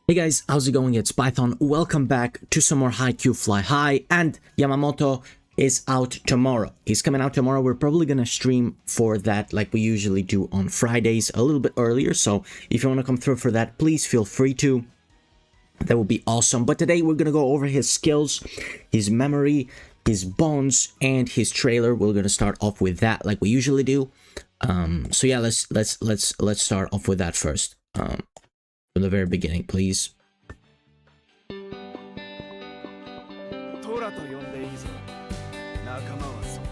Hey guys, how's it going? It's Python. Welcome back to some more Haikyu Fly High, and Ymamoto is out tomorrow. He's coming out tomorrow. We're probably gonna stream for that like we usually do on Fridays, a little bit earlier, so if you want to come through for that, please feel free to. That would be awesome. But today we're gonna go over his skills, his memory, his bones, and his trailer. We're gonna start off with that like we usually do. So yeah, let's start off with that first. From the very beginning, please. トラと呼んでいいぞ。仲間はそう。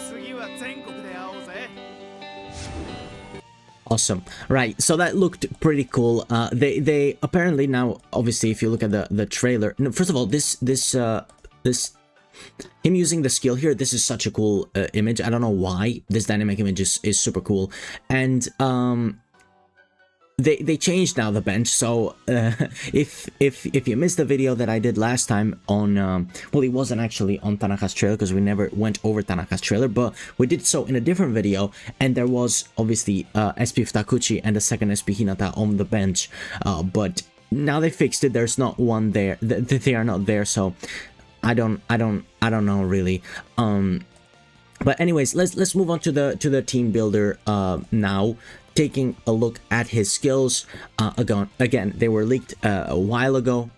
次は全国で会おうぜ。 Awesome. Right, so that looked pretty cool. They apparently now, obviously, if you look at the trailer, no, first of all, this him using the skill here, this is such a cool image. I don't know why this dynamic image is super cool, and they changed now the bench. So if you missed the video that I did last time on well, it wasn't actually on Tanaka's trailer because we never went over Tanaka's trailer, but we did so in a different video, and there was obviously SP Futakuchi and the second SP Hinata on the bench, but now they fixed it. There's not one there. They are not there, so I don't know really. But anyways, let's move on to the team builder now. Taking a look at his skills, again, they were leaked a while ago.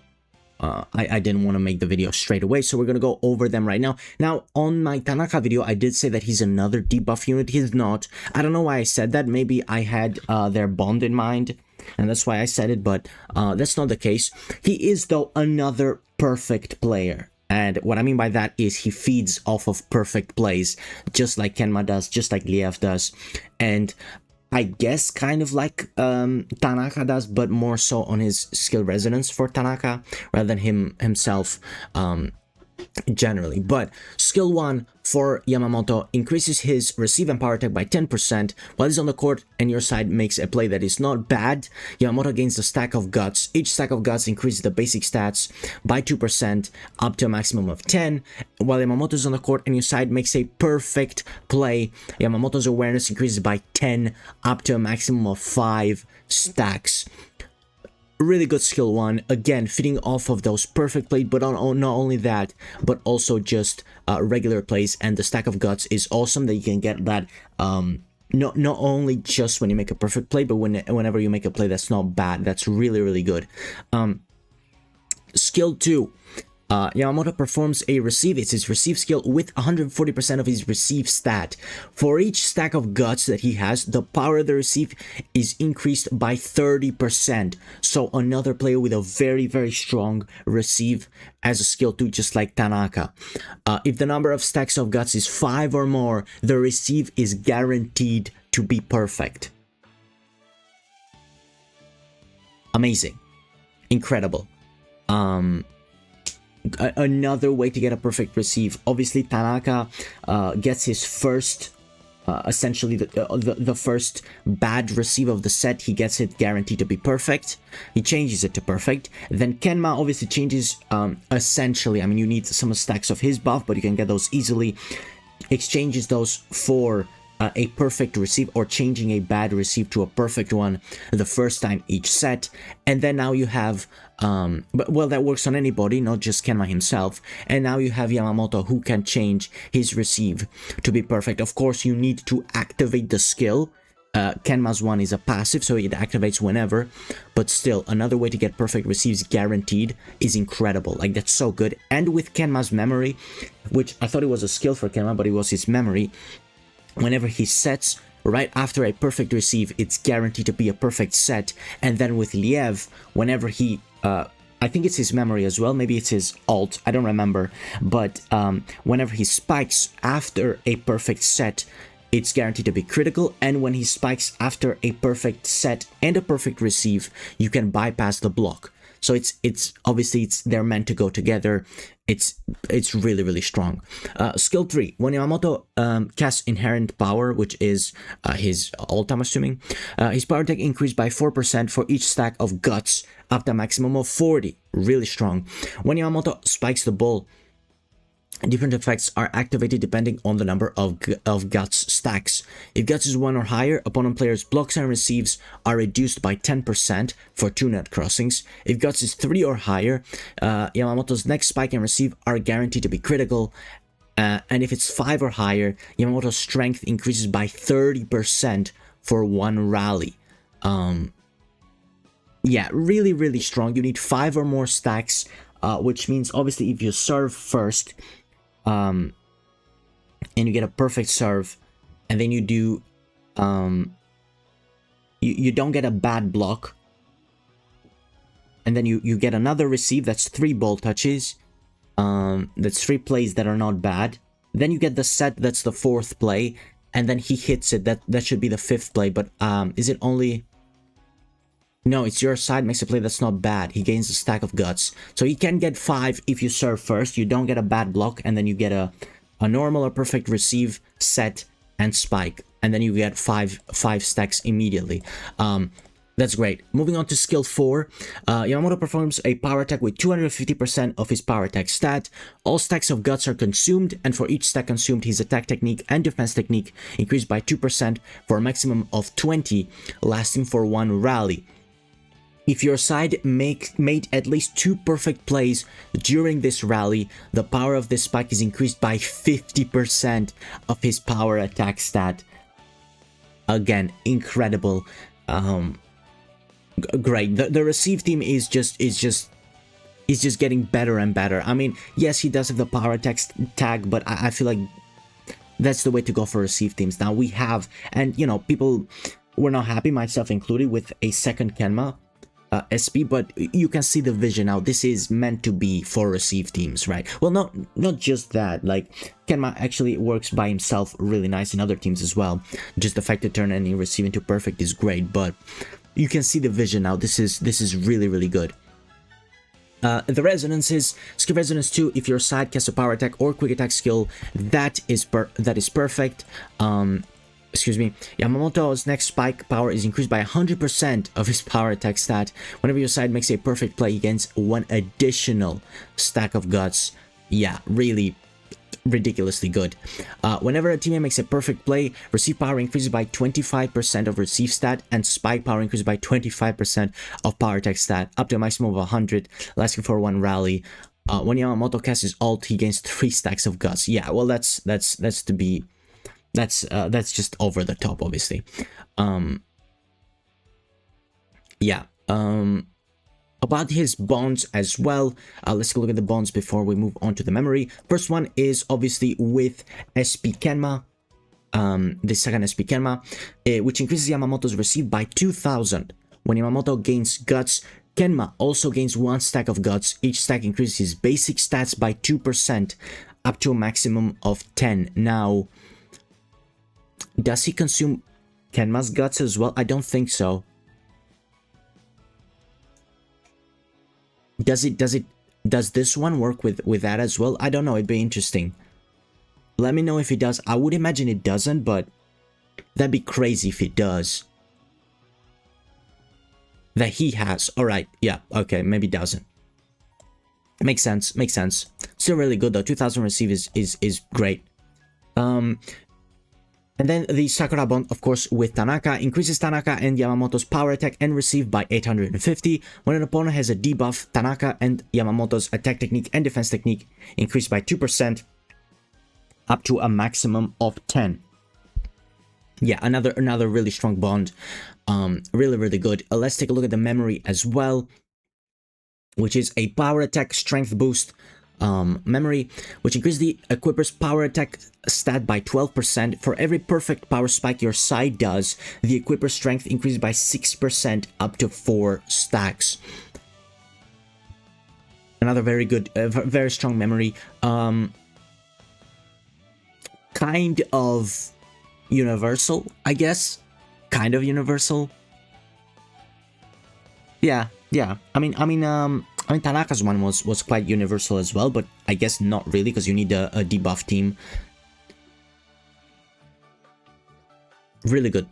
I didn't want to make the video straight away, so we're gonna go over them right now. Now, on my Tanaka video, I did say that he's another debuff unit. He's not. I don't know why I said that. Maybe I had their bond in mind, and that's why I said it, but that's not the case. He is, though, another perfect player. And what I mean by that is he feeds off of perfect plays, just like Kenma does, just like Liev does, and I guess kind of like Tanaka does, but more so on his skill resonance for Tanaka rather than himself generally. But skill 1 for Ymamoto increases his receive and power attack by 10% while he's on the court and your side makes a play that is not bad. Ymamoto gains the stack of guts. Each stack of guts increases the basic stats by 2% up to a maximum of 10. While Yamamoto is on the court and your side makes a perfect play, Yamamoto's awareness increases by 10 up to a maximum of 5 stacks. Really good skill 1, again feeding off of those perfect plays, but not only that, but also just regular plays. And the stack of guts is awesome that you can get that not only just when you make a perfect play, but whenever you make a play that's not bad. That's really good. Skill 2, Ymamoto performs a receive. It's his receive skill with 140% of his receive stat. For each stack of guts that he has, the power of the receive is increased by 30%. So another player with a very strong receive as a skill 2, just like Tanaka. If the number of stacks of guts is 5 or more, the receive is guaranteed to be perfect. Amazing. Incredible. Another way to get a perfect receive. Obviously, Tanaka gets his first, essentially the first bad receive of the set. He gets it guaranteed to be perfect. He changes it to perfect. Then Kenma obviously changes, essentially, I mean, you need some stacks of his buff, but you can get those easily. Exchanges those for a perfect receive, or changing a bad receive to a perfect one the first time each set. And then now you have but well, that works on anybody, not just Kenma himself. And now you have Ymamoto, who can change his receive to be perfect. Of course, you need to activate the skill. Kenma's one is a passive, so it activates whenever, but still, another way to get perfect receives guaranteed is incredible. Like, that's so good. And with Kenma's memory, which I thought it was a skill for Kenma, but it was his memory, whenever he sets right after a perfect receive, it's guaranteed to be a perfect set. And then with Liev, whenever he I think it's his memory as well, maybe it's his ult, I don't remember, but whenever he spikes after a perfect set, it's guaranteed to be critical. And when he spikes after a perfect set and a perfect receive, you can bypass the block. So it's obviously they're meant to go together. It's really, really strong. Skill 3. When Ymamoto casts Inherent Power, which is his ult, I'm assuming, his power attack increased by 4% for each stack of guts up to a maximum of 40. Really strong. When Ymamoto spikes the ball, different effects are activated depending on the number of guts stacks. If guts is 1 or higher, opponent players' blocks and receives are reduced by 10% for 2 net crossings. If guts is 3 or higher, Yamamoto's next spike and receive are guaranteed to be critical. And if it's 5 or higher, Yamamoto's strength increases by 30% for 1 rally. Yeah, really, really strong. You need 5 or more stacks, which means obviously if you serve first, and you get a perfect serve, and then you do, you don't get a bad block, and then you get another receive, that's 3 ball touches, that's 3 plays that are not bad. Then you get the set, that's the 4th play, and then he hits it, that should be the 5th play, but is it only... No, it's your side makes a play that's not bad. He gains a stack of guts. So he can get 5 if you serve first. You don't get a bad block, and then you get a normal or perfect receive, set, and spike. And then you get 5 stacks immediately. That's great. Moving on to skill 4. Yamamoto performs a power attack with 250% of his power attack stat. All stacks of guts are consumed, and for each stack consumed, his attack technique and defense technique increase by 2% for a maximum of 20, lasting for 1 rally. If your side made at least 2 perfect plays during this rally, the power of this spike is increased by 50% of his power attack stat. Again, incredible. Great. The receive team is just getting better and better. I mean, yes, he does have the power attack tag, but I feel like that's the way to go for receive teams. Now we have, and you know, people were not happy, myself included, with a second Kenma SP, but you can see the vision now. This is meant to be for receive teams, right? Well, not just that, like Kenma actually works by himself really nice in other teams as well. Just the fact to turn any receive into perfect is great, but you can see the vision now. This is really, really good. The resonances, skill resonance 2, if your side casts a power attack or quick attack skill, that is perfect. Excuse me, Yamamoto's next spike power is increased by 100% of his power attack stat. Whenever your side makes a perfect play, he gains 1 additional stack of guts. Yeah, really ridiculously good. Whenever a teammate makes a perfect play, receive power increases by 25% of receive stat, and spike power increases by 25% of power attack stat, up to a maximum of 100, lasting for 1 rally. When Yamamoto casts his ult, he gains 3 stacks of guts. Yeah, well, that's just over the top, obviously. Yeah. About his bonds as well, let's look at the bonds before we move on to the memory. First one is obviously with SP Kenma, the second SP Kenma, which increases Yamamoto's receive by 2000. When Yamamoto gains guts, Kenma also gains 1 stack of guts. Each stack increases his basic stats by 2%, up to a maximum of 10. Now, does he consume Kenma's guts as well? I don't think so. Does this one work with that as well? I don't know, it'd be interesting. Let me know if it does. I would imagine it doesn't, but that'd be crazy if it does. That he has. Alright, yeah, okay, maybe it doesn't. Makes sense, makes sense. Still really good though. 2000 receive is great. And then the Sakura bond, of course, with Tanaka, increases Tanaka and Yamamoto's power attack and receive by 850. When an opponent has a debuff, Tanaka and Yamamoto's attack technique and defense technique increase by 2%, up to a maximum of 10. Yeah, another really strong bond. Really, really good. Let's take a look at the memory as well, which is a power attack strength boost. Memory, which increases the equipper's power attack stat by 12%. For every perfect power spike your side does, the equipper's strength increases by 6%, up to 4 stacks. Another very good, very strong memory. Kind of universal, I guess. Kind of universal. Yeah, Yeah, I mean Tanaka's one was quite universal as well, but I guess not really because you need a debuff team. Really good,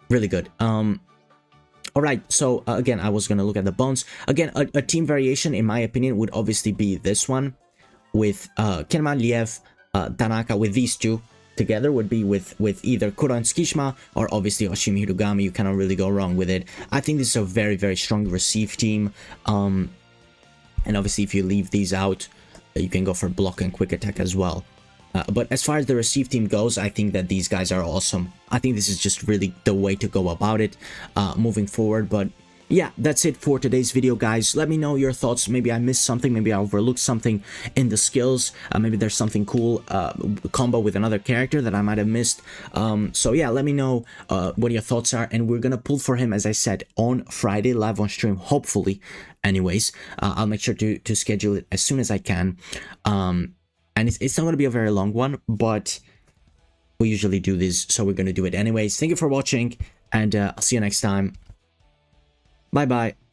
really good. All right, so again, I was gonna look at the bones. Again, a team variation, in my opinion, would obviously be this one with Kenman, Liev, Tanaka. With these two together would be with either Kuro and Tsukishima or obviously Oshimi Hirugami. You cannot really go wrong with it. I think this is a very, very strong receive team. And obviously, if you leave these out, you can go for block and quick attack as well. But as far as the receive team goes, I think that these guys are awesome. I think this is just really the way to go about it moving forward. But yeah, that's it for today's video, guys. Let me know your thoughts. Maybe I missed something. Maybe I overlooked something in the skills. Maybe there's something cool combo with another character that I might have missed. So yeah, let me know what your thoughts are. And we're gonna pull for him, as I said, on Friday, live on stream, hopefully. Anyways, I'll make sure to schedule it as soon as I can. And it's not going to be a very long one, but we usually do this, so we're going to do it anyways. Thank you for watching, and I'll see you next time. Bye-bye.